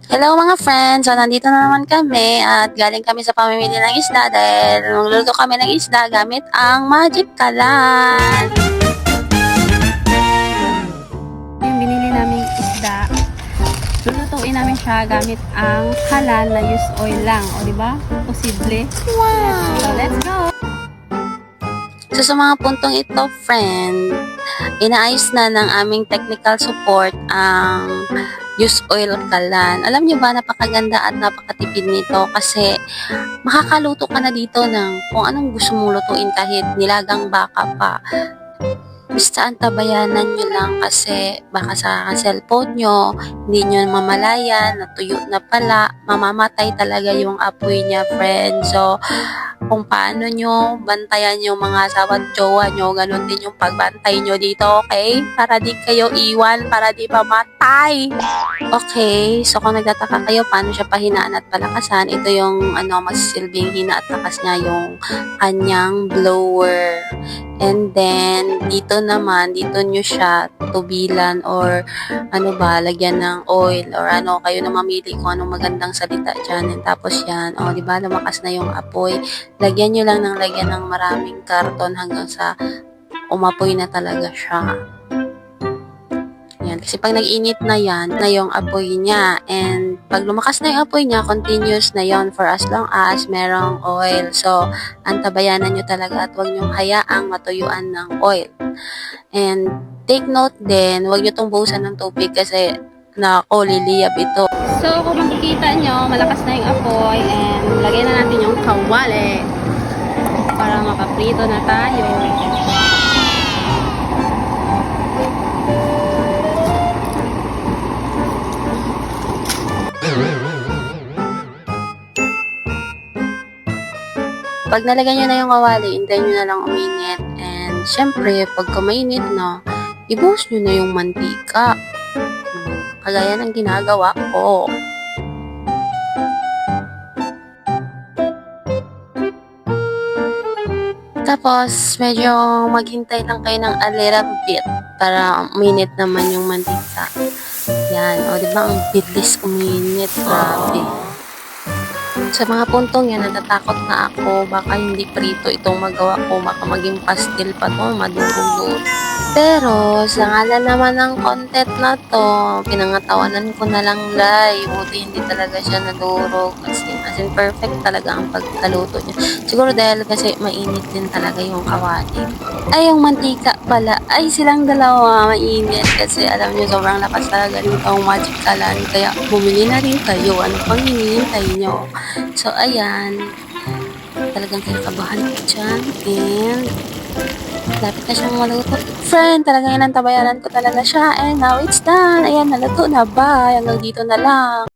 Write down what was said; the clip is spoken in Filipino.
Hello mga friends! So, nandito na naman kami at galing kami sa pamimili ng isda dahil magluluto kami ng isda gamit ang Magic Kalan. Yung binili naming isda, lulutuin namin siya gamit ang kalan na use oil lang. O, diba? Posible. Wow! So, let's go! So, sa mga puntong ito, friend, inaayos na ng aming technical support ang use oil kalan. Alam niyo ba, napakaganda at napakatipid nito kasi makakaluto ka na dito ng kung anong gusto mong lutuin kahit nilagang baka pa. Basta antabayanan nyo lang kasi baka sa cellphone nyo, hindi nyo mamalayan, natuyo na pala, mamamatay talaga yung apoy niya, friend. So, kung paano nyo bantayan yung mga asawa at jowa nyo, ganun din yung pagbantay nyo dito, okay? Para di kayo iwan, para di mamatay. Okay, so kung nagtataka kayo paano siya pahinaan at palakasan, ito yung magsisilbing hina at lakas niya, yung kanyang blower. And then, dito naman, dito nyo siya tubilan or lagyan ng oil or kayo na mamili kung anong magandang salita dyan. And tapos yan, diba, lumakas na yung apoy. Lagyan nyo lang ng lagyan ng maraming karton hanggang sa umapoy na talaga siya. Yan. Kasi pag nag-init na yan, na yung apoy niya. And pag lumakas na yung apoy niya, continuous na yon for as long as merong oil. So, antabayanan nyo talaga at huwag nyo hayaang matuyuan ng oil. And take note din, huwag nyo itong buhusan ng tubig kasi liliyab ito. So, kung makikita nyo, malakas na yung apoy and lagyan na natin yung kawali para makaprito na tayo. Pag nalagyan nyo na yung kawali, hintayin nyo na lang uminit. And syempre, pag mainit na, ibuhos nyo na yung mantika. Kagaya ng ginagawa ko. Tapos, medyo maghintay lang kayo ng a little bit para uminit naman yung mantika. Yan. O, diba? Ang bilis uminit. Grabe. Sa mga puntong yan, natatakot na ako. Baka hindi prito itong magawa ko. Baka maging pastil pa to, madurog. Pero, sa ngalan naman ng content na to, pinangatawanan ko na lang live. Buti hindi talaga siya nadurog. As in perfect talaga ang pagkaluto niya. Siguro dahil kasi mainit din talaga yung kawali. Ay, yung mantika pala. Ay, silang dalawa mainit. Kasi alam niyo, sobrang lakas talaga nito ang Magic Kalan. Kaya bumili na rin kayo. Ano pang hinihintay nyo? So, ayan. Talagang kinakabahan ko dyan. And lapit na siyang maluto. Friend, talagang inantabayaran ko talaga siya. And now it's done. Ayan, naluto na. Bye. Hanggang dito na lang.